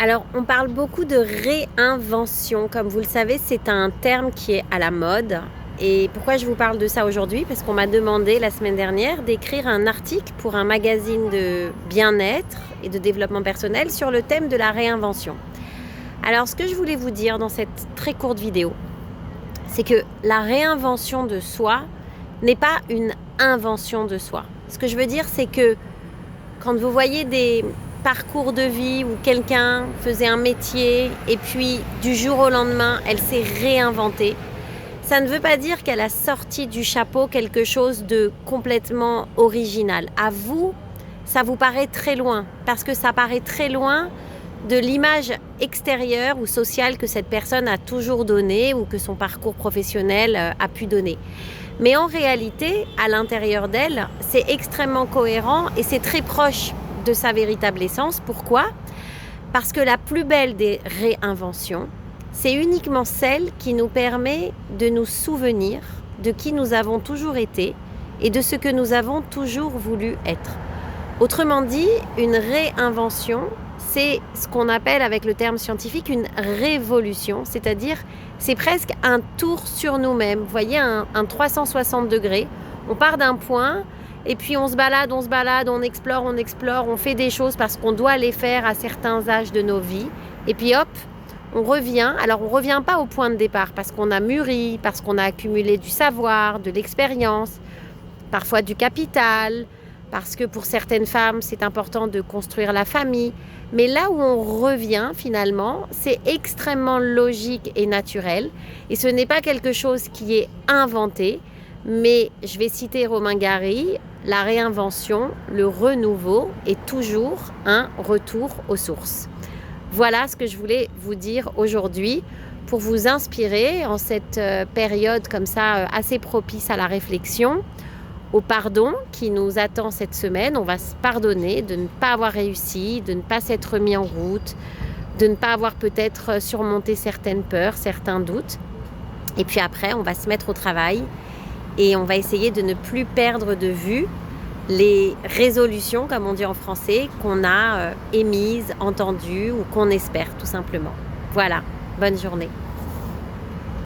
Alors, on parle beaucoup de réinvention. Comme vous le savez, c'est un terme qui est à la mode. Et pourquoi je vous parle de ça aujourd'hui? Parce qu'on m'a demandé la semaine dernière d'écrire un article pour un magazine de bien-être et de développement personnel sur le thème de la réinvention. Alors, ce que je voulais vous dire dans cette très courte vidéo, c'est que la réinvention de soi n'est pas une invention de soi. Ce que je veux dire, c'est que quand vous voyez des parcours de vie où quelqu'un faisait un métier et puis du jour au lendemain, elle s'est réinventée, ça ne veut pas dire qu'elle a sorti du chapeau quelque chose de complètement original. À vous, ça vous paraît très loin, parce que ça paraît très loin de l'image extérieure ou sociale que cette personne a toujours donnée ou que son parcours professionnel a pu donner. Mais en réalité, à l'intérieur d'elle, c'est extrêmement cohérent et c'est très proche de sa véritable essence. Pourquoi ? Parce que la plus belle des réinventions, c'est uniquement celle qui nous permet de nous souvenir de qui nous avons toujours été et de ce que nous avons toujours voulu être. Autrement dit, une réinvention, c'est ce qu'on appelle avec le terme scientifique une révolution, c'est-à-dire c'est presque un tour sur nous-mêmes. Vous voyez, un 360 degrés. On part d'un point et puis on se balade, on explore, on fait des choses parce qu'on doit les faire à certains âges de nos vies. Et puis hop, on revient. Alors on ne revient pas au point de départ parce qu'on a mûri, parce qu'on a accumulé du savoir, de l'expérience, parfois du capital, parce que pour certaines femmes, c'est important de construire la famille. Mais là où on revient finalement, c'est extrêmement logique et naturel. Et ce n'est pas quelque chose qui est inventé, mais je vais citer Romain Gary, la réinvention, le renouveau est toujours un retour aux sources. Voilà ce que je voulais vous dire aujourd'hui pour vous inspirer en cette période comme ça assez propice à la réflexion, au pardon qui nous attend cette semaine. On va se pardonner de ne pas avoir réussi, de ne pas s'être mis en route, de ne pas avoir peut-être surmonté certaines peurs, certains doutes. Et puis après, on va se mettre au travail et on va essayer de ne plus perdre de vue les résolutions, comme on dit en français, qu'on a émises, entendues ou qu'on espère tout simplement. Voilà, bonne journée.